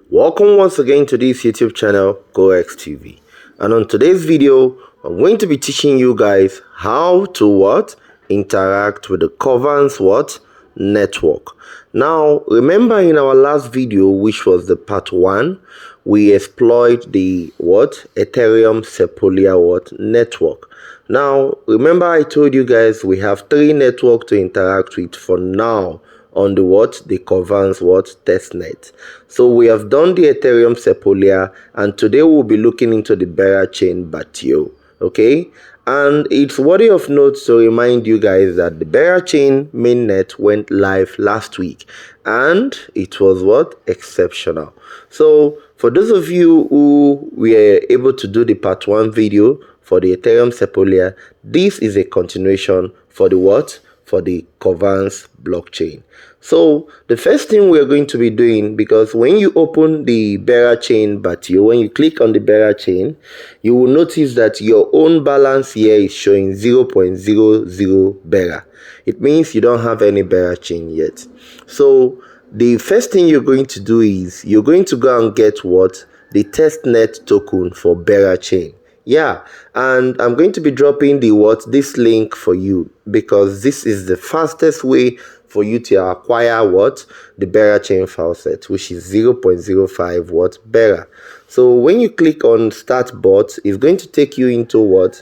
Welcome once again to this YouTube channel, GoXTV. And on today's video, I'm going to be teaching you guys how to interact with the Curvance network. Now, remember in our last video, which was the part 1, we explored the Ethereum Sepolia network. Now, remember I told you guys we have 3 networks to interact with for now on the Curvance Testnet. So we have done the Ethereum Sepolia, and today we'll be looking into the Berachain Batio. Okay, and it's worthy of note to remind you guys that the Berachain mainnet went live last week, and it was exceptional. So for those of you who were able to do the part 1 video for the Ethereum Sepolia, this is a continuation for the for the Curvance blockchain. So the first thing we're going to be doing, because when you open the Berachain Batio, when you click on the Berachain, you will notice that your own balance here is showing 0.00 Bera. It means you don't have any Berachain yet. So the first thing you're going to do is you're going to go and get the testnet token for Berachain. Yeah, and I'm going to be dropping this link for you, because this is the fastest way for you to acquire the Berachain file set, which is 0.05 Bera. So when you click on start bot, it's going to take you into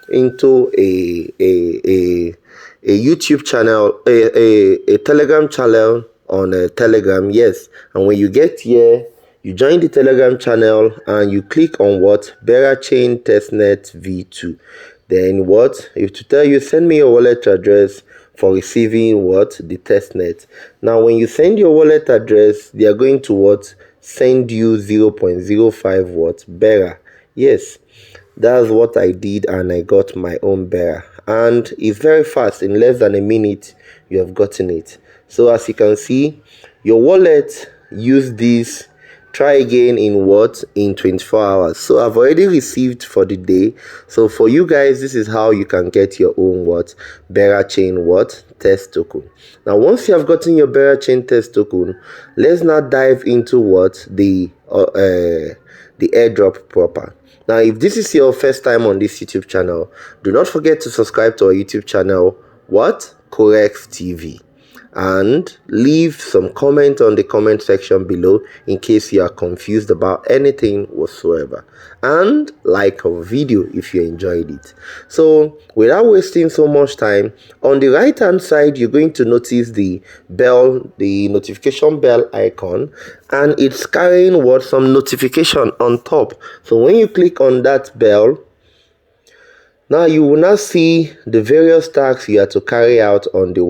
into a YouTube channel, a Telegram channel on Telegram. Yes, and when you get here, you join the Telegram channel and you click on Berachain Testnet V2. Then if to tell you, send me your wallet address for receiving the testnet. Now when you send your wallet address, they are going to send you 0.05 Bera. Yes, that's what I did, and I got my own Bera, and it's very fast. In less than a minute you have gotten it. So as you can see, your wallet used this. Try again in 24 hours. So I've already received for the day. So for you guys, this is how you can get your own Berachain test token. Now once you have gotten your Berachain test token, let's now dive into the airdrop proper. Now if this is your first time on this YouTube channel, do not forget to subscribe to our YouTube channel, GoXTV, and leave some comment on the comment section below in case you are confused about anything whatsoever, and like our video if you enjoyed it. So without wasting so much time, on the right hand side you're going to notice the notification bell icon, and it's carrying some notification on top. So when you click on that bell, now you will now see the various tasks you have to carry out on the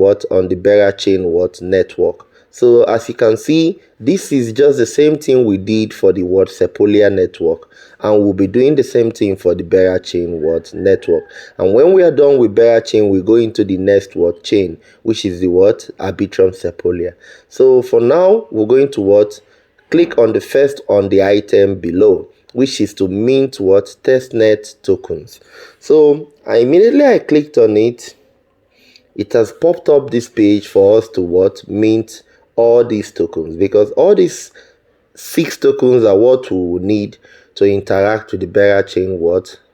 Berachain network. So as you can see, this is just the same thing we did for the Sepolia network, and we'll be doing the same thing for the Berachain network. And when we are done with Berachain, we go into the next chain, which is the Arbitrum Sepolia. So for now, we're going to click on the first on the item below, which is to mint testnet tokens. So I clicked on it. It has popped up this page for us to mint all these tokens, because all these 6 tokens are what we will need to interact with the Berachain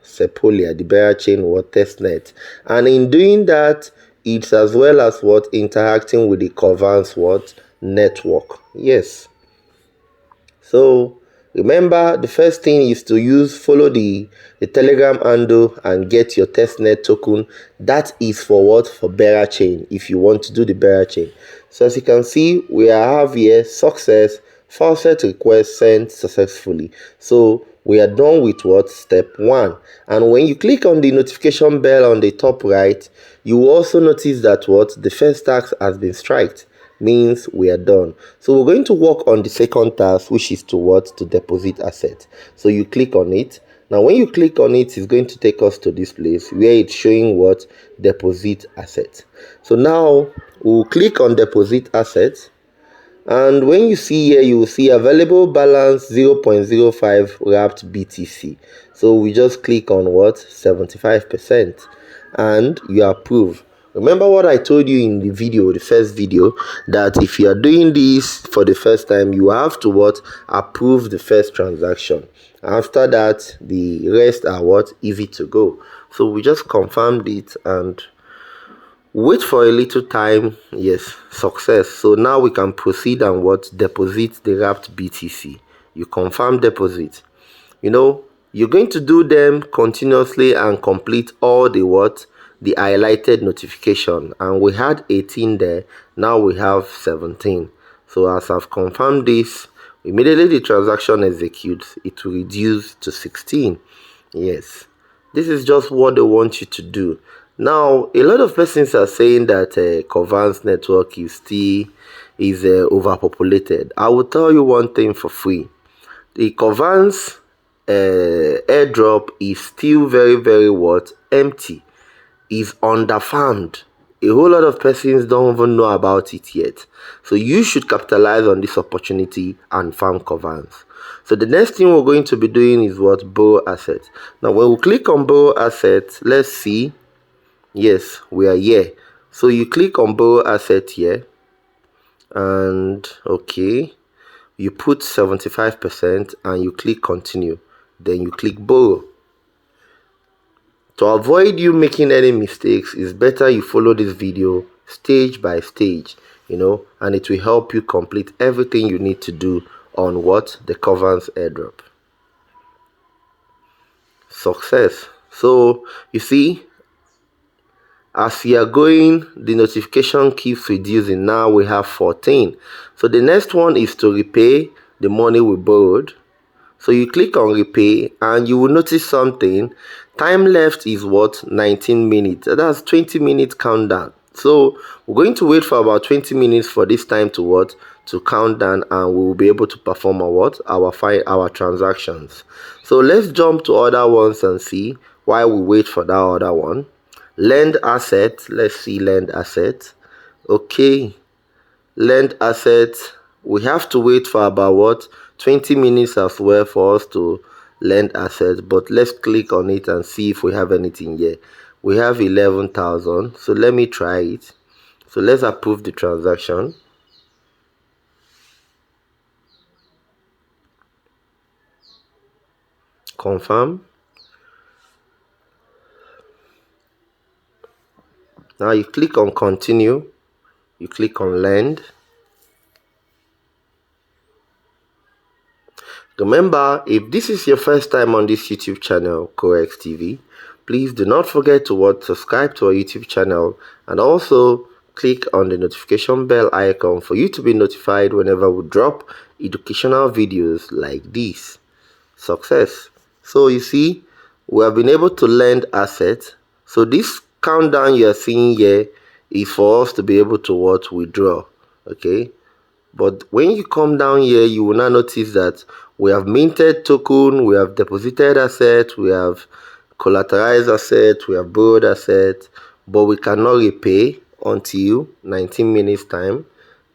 Sepolia, the Berachain testnet. And in doing that, it's as well as interacting with the Curvance network. Yes. So remember, the first thing is to follow the Telegram handle and get your testnet token. That is for for Berachain, if you want to do the Berachain. So as you can see, we have here success, faucet request sent successfully. So we are done with step 1. And when you click on the notification bell on the top right, you will also notice that the first task has been striked. Means we are done. So we're going to work on the second task, which is to deposit asset. So you click on it. Now when you click on it, it's going to take us to this place where it's showing deposit asset. So now we'll click on deposit asset, and when you see here, you will see available balance 0.05 wrapped BTC. So we just click on 75%, and you approve. Remember what I told you in the video, the first video, that if you are doing this for the first time, you have to what? Approve the first transaction. After that, the rest are what? Easy to go. So we just confirmed it and wait for a little time. Yes, success. So now we can proceed and what? Deposit the wrapped BTC. You confirm deposit. You know, you're going to do them continuously and complete all the what? The highlighted notification. And we had 18 there. Now we have 17. So as I've confirmed this, immediately the transaction executes, it will reduce to 16. Yes, this is just what they want you to do. Now, a lot of persons are saying that Curvance network is still overpopulated. I will tell you one thing for free. The Curvance airdrop is still very what? Empty. Is underfarmed. A whole lot of persons don't even know about it yet. So you should capitalize on this opportunity and farm Curvance. So the next thing we're going to be doing is what? Borrow assets. Now when we click on borrow assets, let's see. Yes, we are here. So you click on borrow asset here and okay, you put 75% and you click continue. Then you click borrow. To avoid you making any mistakes, it's better you follow this video stage by stage, and it will help you complete everything you need to do on what? The Curvance airdrop. Success. So you see, as we are going, the notification keeps reducing. Now we have 14. So the next one is to repay the money we borrowed. So you click on repay and you will notice something. Time left is what? 19 minutes. That's 20 minutes countdown. So we're going to wait for about 20 minutes for this time to what? To count down, and we will be able to perform our transactions. So let's jump to other ones and see why we wait for that other one. Lend asset. Let's see lend asset. Okay. Lend asset. We have to wait for about what? 20 minutes as well for us to lend assets, but let's click on it and see if we have anything here. We have 11,000, so let me try it. So let's approve the transaction. Confirm. Now you click on continue, you click on lend. Remember, if this is your first time on this YouTube channel, Corex TV, please do not forget to subscribe to our YouTube channel and also click on the notification bell icon for you to be notified whenever we drop educational videos like this. Success. So you see, we have been able to lend assets. So this countdown you are seeing here is for us to be able to withdraw. Okay. But when you come down here, you will now notice that we have minted token, we have deposited asset, we have collateralized asset, we have borrowed asset, but we cannot repay until 19 minutes time.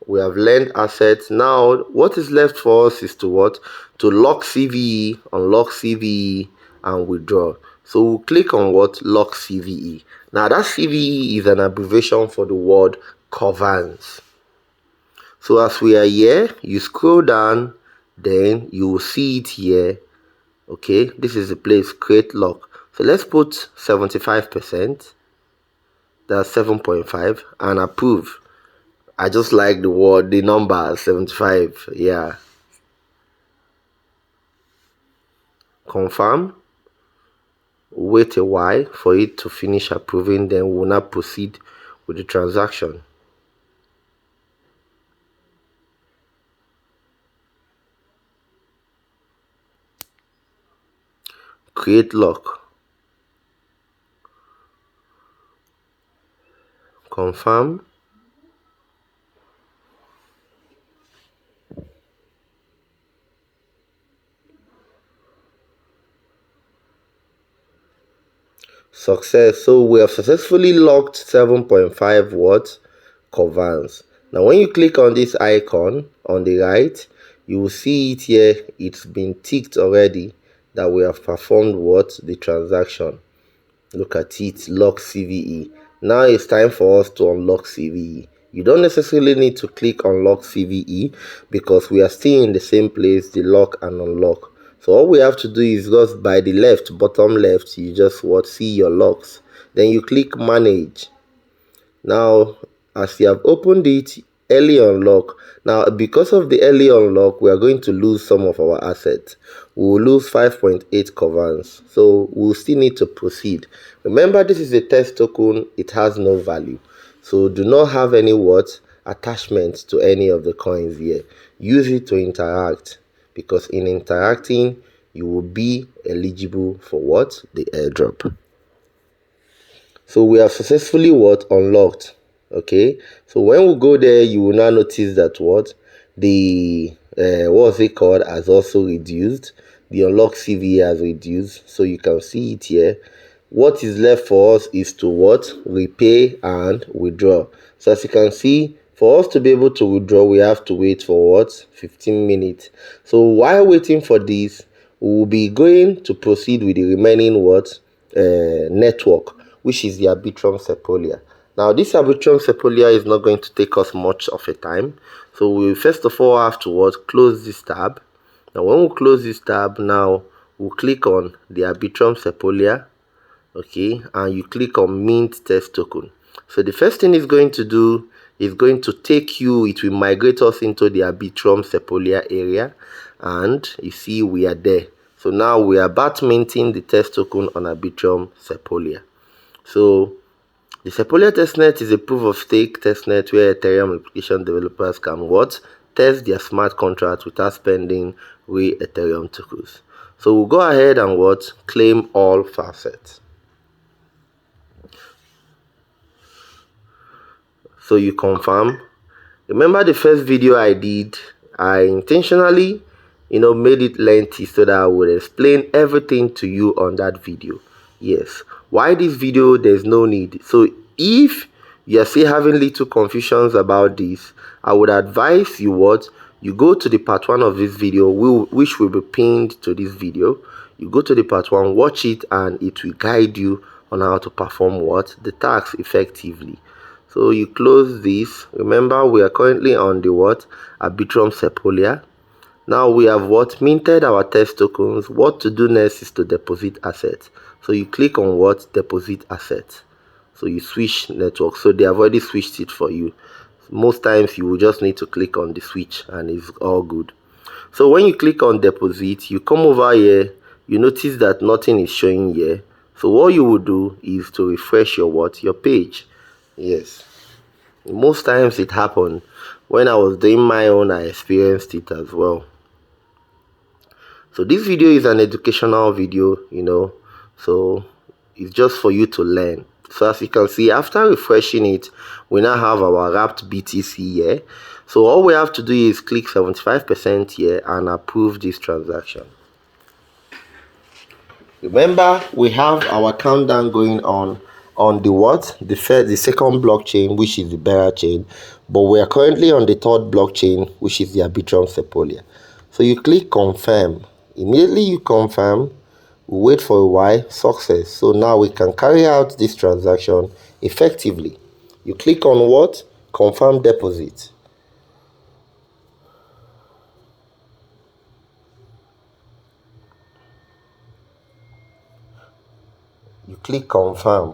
We have lent assets. Now, what is left for us is to To lock CVE, unlock CVE, and withdraw. So we'll click on lock CVE. Now that CVE is an abbreviation for the word Curvance. So as we are here, you scroll down, then you will see it here. Okay, this is the place, create lock. So let's put 75%. That's 7.5 and approve. I just like the number 75. Yeah. Confirm. Wait a while for it to finish approving, then we'll now proceed with the transaction. Create lock. Confirm. Success. So we have successfully locked 7.5 watts Curvance. Now when you click on this icon on the right, you will see it here. It's been ticked already that we have performed the transaction. Look at it, lock CVE. Now it's time for us to unlock CVE. You don't necessarily need to click unlock CVE because we are still in the same place, the lock and unlock. So all we have to do is just by the left, bottom left, you just see your locks. Then you click manage. Now as you have opened it, early unlock. Now because of the early unlock, we are going to lose some of our assets. We will lose 5.8 Curvance, so we'll still need to proceed. Remember, this is a test token, it has no value, so do not have any attachments to any of the coins here. Use it to interact, because in interacting you will be eligible for the airdrop. So we have successfully unlocked. Okay, so when we go there, you will now notice that the what's it called has also reduced. The unlock CVE has reduced, so you can see it here. What is left for us is to repay and withdraw. So as you can see, for us to be able to withdraw, we have to wait for 15 minutes. So while waiting for this, we will be going to proceed with the remaining network, which is the Arbitrum Sepolia. Now this Arbitrum Sepolia is not going to take us much of a time, so we first of all have to close this tab. Now when we close this tab, now we'll click on the Arbitrum Sepolia, okay, and you click on mint test token. So the first thing it's going to do is going to take you, it will migrate us into the Arbitrum Sepolia area, and you see we are there. So now we are about minting the test token on Arbitrum Sepolia. So the Sepolia testnet is a proof of stake testnet where Ethereum application developers can test their smart contracts without spending with Ethereum tokens. So we'll go ahead and claim all facets. So you confirm. Remember the first video I did, I intentionally made it lengthy so that I would explain everything to you on that video. Yes, why this video? There's no need. So if you're still having little confusions about this, I would advise you you go to the part 1 of this video, which will be pinned to this video. You go to the part 1, watch it, and it will guide you on how to perform the task effectively. So you close this. Remember, we are currently on the Arbitrum Sepolia. Now we have minted our test tokens. What to do next is to deposit assets. So you click on deposit assets. So you switch network. So they have already switched it for you. Most times you will just need to click on the switch and it's all good. So when you click on deposit, you come over here, you notice that nothing is showing here. So what you will do is to refresh your page. Yes, most times it happened. When I was doing my own, I experienced it as well. So this video is an educational video, so it's just for you to learn. So as you can see, after refreshing it, we now have our wrapped BTC here. So all we have to do is click 75% here and approve this transaction. Remember, we have our countdown going on the second blockchain, which is the Berachain, but we are currently on the third blockchain, which is the Arbitrum Sepolia. So you click confirm. Immediately you confirm, we wait for a while, success. So now we can carry out this transaction effectively. You click on confirm deposit. You click confirm.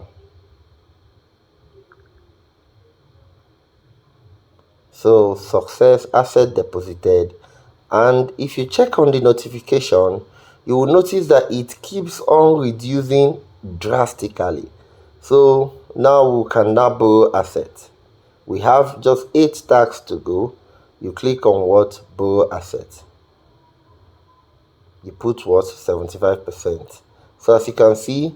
So success, asset deposited. And if you check on the notification, you will notice that it keeps on reducing drastically. So now we can now borrow assets. We have just 8 stacks to go. You click on borrow assets. You put 75%. So as you can see,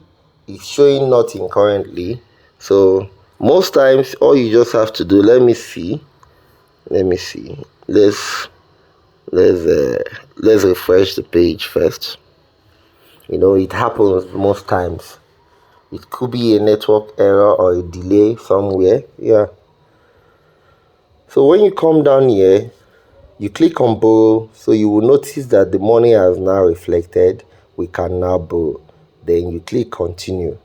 it's showing nothing currently. So most times all you just have to do, let me see, let's refresh the page first. It happens most times. It could be a network error or a delay somewhere. Yeah. So when you come down here, you click on borrow. So you will notice that the money has now reflected. We can now borrow. Then you click continue.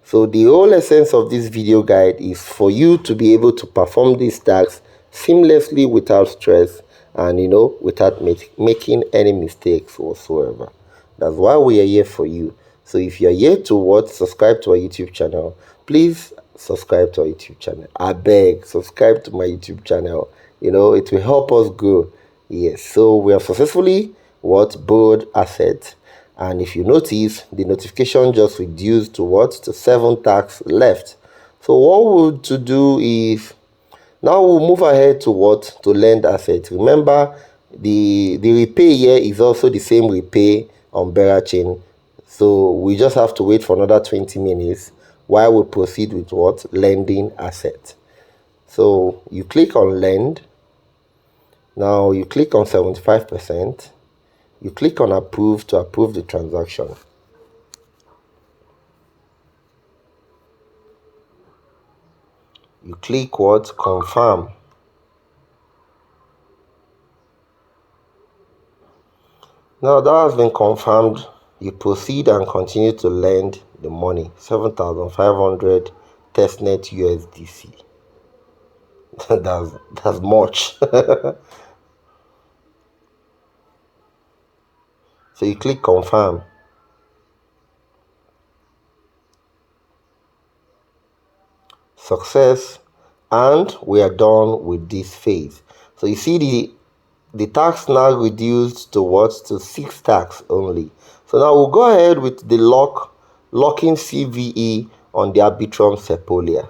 So the whole essence of this video guide is for you to be able to perform these tasks seamlessly without stress and without making any mistakes whatsoever. That's why we are here for you. So if you're here to subscribe to our YouTube channel, please subscribe to our YouTube channel. I beg, subscribe to my YouTube channel. It will help us grow. Yes, so we have successfully borrowed assets. And if you notice, the notification just reduced to 7 tasks left. So what we'll to do is now we'll move ahead to lend asset. Remember, the repay here is also the same repay on Berachain. So we just have to wait for another 20 minutes while we proceed with lending asset. So you click on lend. Now you click on 75%. You click on approve to approve the transaction. You click confirm. Now that has been confirmed, you proceed and continue to lend the money, 7,500 Testnet USDC. that's much. So you click confirm. Success, and we are done with this phase. So you see the tax now reduced to 6 tax only. So now we'll go ahead with the locking CVE on the Arbitrum Sepolia.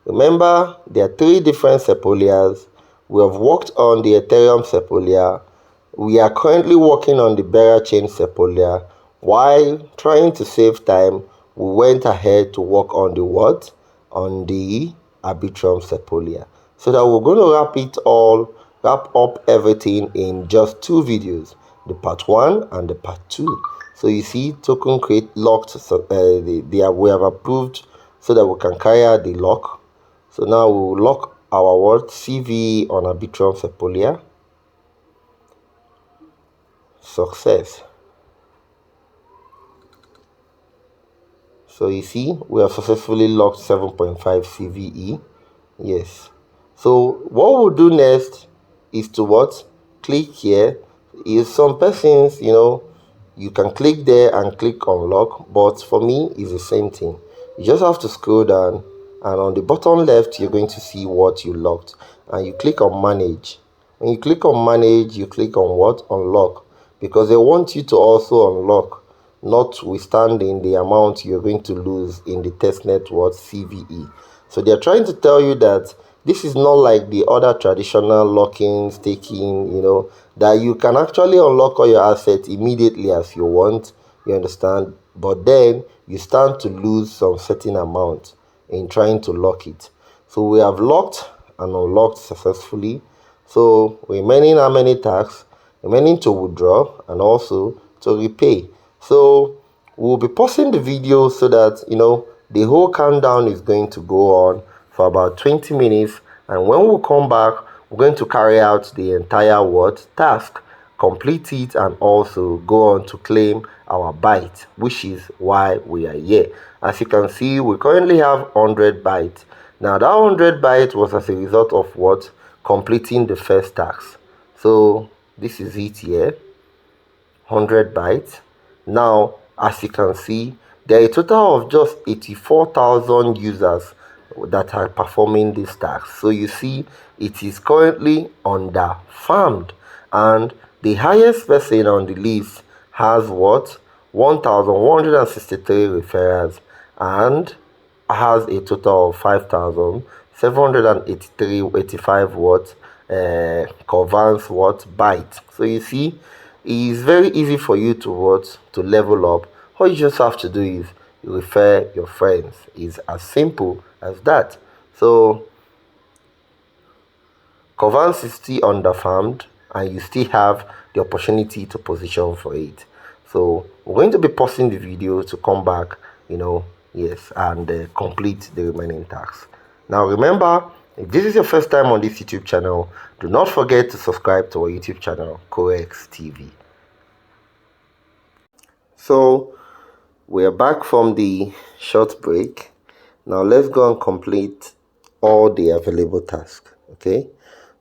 Remember, there are 3 different Sepolias. We have worked on the Ethereum Sepolia. We are currently working on the Berachain Sepolia. While trying to save time, we went ahead to work on the on the Arbitrum Sepolia. So that we're going to wrap up everything in just 2 videos, the part 1 and the part 2. So you see, token create locked, we have approved so that we can carry out the lock. So now we'll lock our CV on Arbitrum Sepolia. Success. So you see, we have successfully locked 7.5 CVE. Yes. So what we'll do next is to click here. Is some persons, you can click there and click on lock, but for me it's the same thing. You just have to scroll down, and on the bottom left you're going to see what you locked, and you click on manage. When you click on manage, you click on unlock, because they want you to also unlock, notwithstanding the amount you're going to lose in the testnet CVE. So they're trying to tell you that this is not like the other traditional locking, staking, that you can actually unlock all your assets immediately as you want, you understand? But then you stand to lose some certain amount in trying to lock it. So we have locked and unlocked successfully. So remaining how many tasks? Remaining to withdraw and also to repay. So we'll be pausing the video so that the whole countdown is going to go on for about 20 minutes, and when we come back, we're going to carry out the entire task, complete it, and also go on to claim our byte, which is why we are here. As you can see, we currently have 100 bytes. Now that 100 bytes was as a result of completing the first task. So this is it here, 100 bytes. Now, as you can see, there are a total of just 84,000 users that are performing this task. So you see, it is currently under farmed, and the highest person on the list has 1,163 referrals and has a total of 5,785 Curvance byte. So you see, it is very easy for you to level up. All you just have to do is refer your friends. It's as simple as that. So Curvance is still underfarmed, and you still have the opportunity to position for it. So we're going to be pausing the video to come back, yes, and complete the remaining tasks. Now remember, if this is your first time on this YouTube channel, do not forget to subscribe to our YouTube channel, Corex TV. So we are back from the short break, Now let's go and complete all the available tasks. Okay,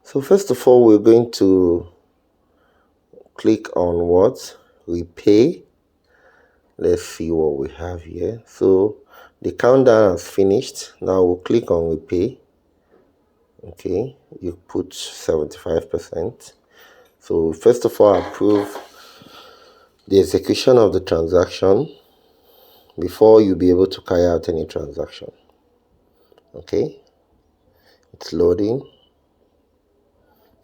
so first of all, we're going to click on what? Repay. Let's see what we have here. So the countdown has finished. Now we'll click on repay. Okay, you put 75%. So first of all, approve the execution of the transaction before you be able to carry out any transaction. Okay, it's loading.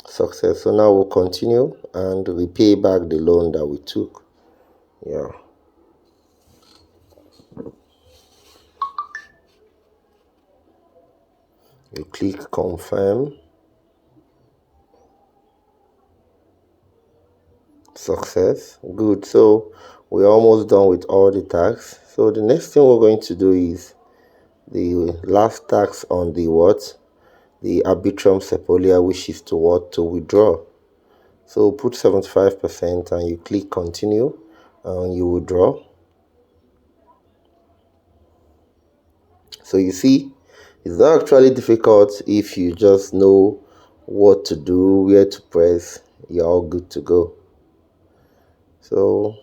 Success. So now we'll continue and repay back the loan that we took. Yeah. You click confirm. Success. Good. So we're almost done with all the tax. So the next thing we're going to do is the last tax on the what? The arbitrum sepolia, which is to what? To withdraw. So put 75% and you click continue and you withdraw. So you see, it's not actually difficult if you just know what to do, where to press. You're all good to go. So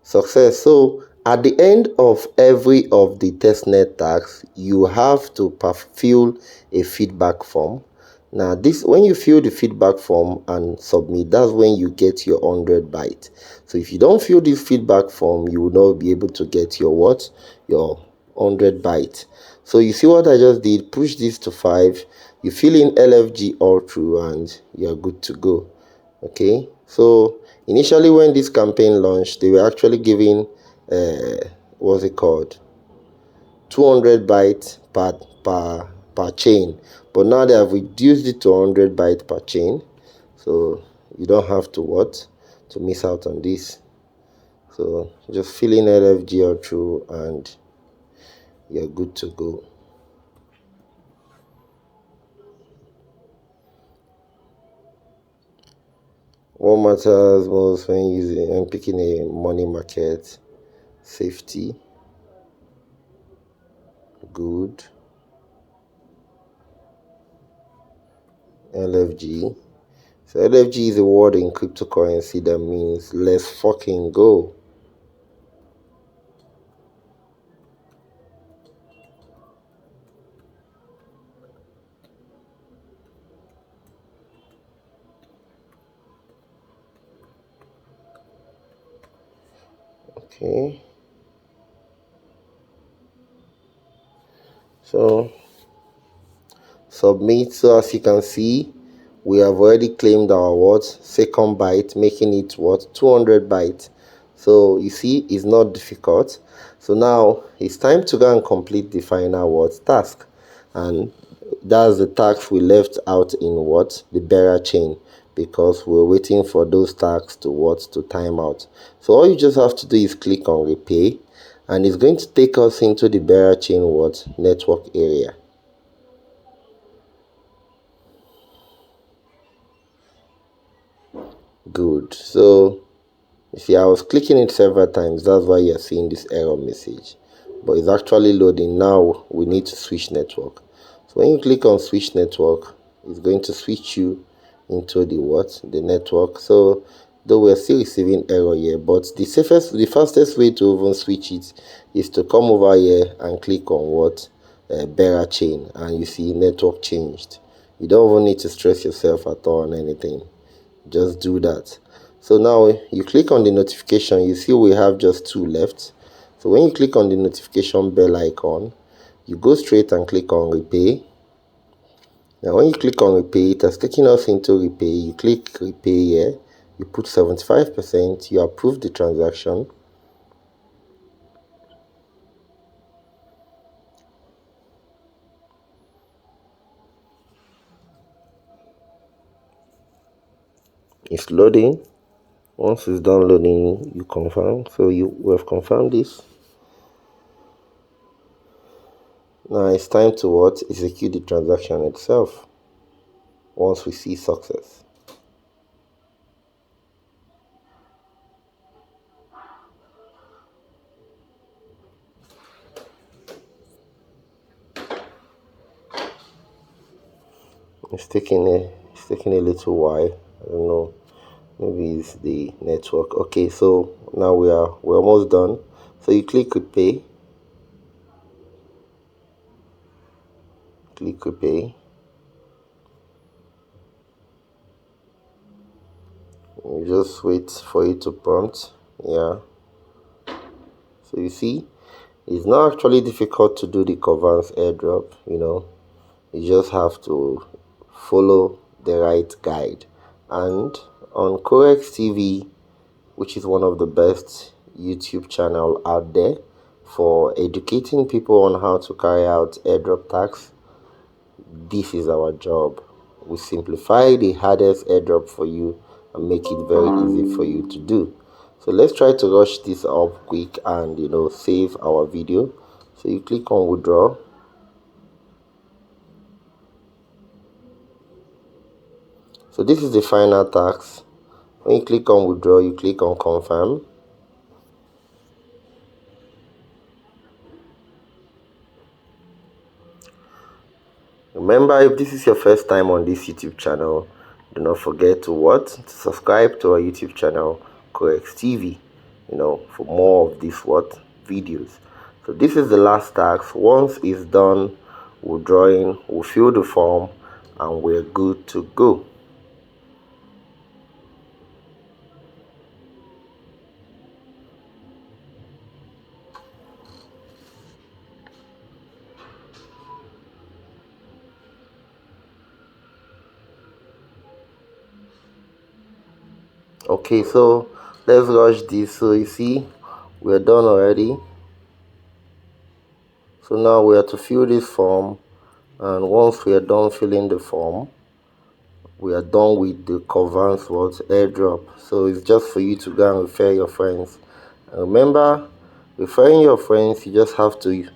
success. So at the end of every of the testnet tasks, you have to fill a feedback form. Now this, when you fill the feedback form and submit, that's when you get your 100 byte. So if you don't fill this feedback form, you will not be able to get your what? Your 100 byte. So you see what I just did? Push this to 5. You fill in LFG all through and you're good to go. Okay, so initially when this campaign launched, they were actually giving what's it called, 200 bytes per chain, but now they have reduced it to 100 bytes per chain, so you don't have to miss out on this. So just fill in LFGL through and you're good to go. What matters most when picking a money market? Safety. Good. LFG. So LFG is a word in cryptocurrency that means let's fucking go. Okay. So submit. So as you can see, we have already claimed our what? Second byte, making it what? 200 bytes. So you see, it's not difficult. So now it's time to go and complete the final what? Task. And that's the task we left out in what? The Berachain, because we're waiting for those tasks to what? To time out. So all you just have to do is click on repay and it's going to take us into the Berachain what? Network area. Good. So you see, I was clicking it several times. That's why you're seeing this error message. But it's actually loading. Now we need to switch network. So when you click on switch network, it's going to switch you into the what? The network. So though we're still receiving error here, but the fastest way to even switch it is to come over here and click on what? Berachain, and you see network changed. You don't even need to stress yourself at all on anything. Just do that. So now you click on the notification, you see we have just 2 left. So when you click on the notification bell icon, you go straight and click on repay. Now when you click on repay, it has taken us into repay. You click repay here, you put 75%, you approve the transaction. It's loading. Once it's done loading, you confirm. So we have confirmed this. Now it's time to what? Execute the transaction itself once we see success. It's taking a little while. I don't know. Maybe it's the network. Okay, so now we're almost done. So you click repay. Click repay. You just wait for it to prompt. Yeah. So you see, it's not actually difficult to do the Curvance airdrop, You just have to follow the right guide. And on Corex TV, which is one of the best YouTube channel out there for educating people on how to carry out airdrop tasks, this is our job. We simplify the hardest airdrop for you and make it very easy for you to do. So let's try to rush this up quick and save our video. So you click on withdraw. So this is the final tax. When you click on withdraw, you click on confirm. Remember, if this is your first time on this YouTube channel, do not forget to subscribe to our YouTube channel, Corex TV, for more of these videos. So this is the last task. Once it's done withdrawing, we'll fill the form and we're good to go. Okay, so let's rush this. So you see, we're done already. So now we have to fill this form, and once we are done filling the form, we are done with the Curvance airdrop. So it's just for you to go and refer your friends. And remember, referring your friends, you just have to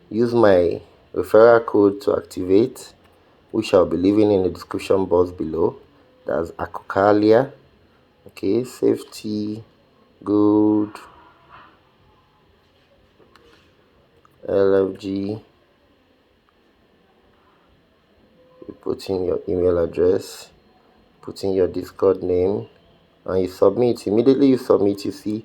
use my referral code to activate, which I'll be leaving in the description box below. That's akukalia. Okay, safety, good, LFG. You put in your email address, put in your Discord name, and you submit. Immediately you submit, you see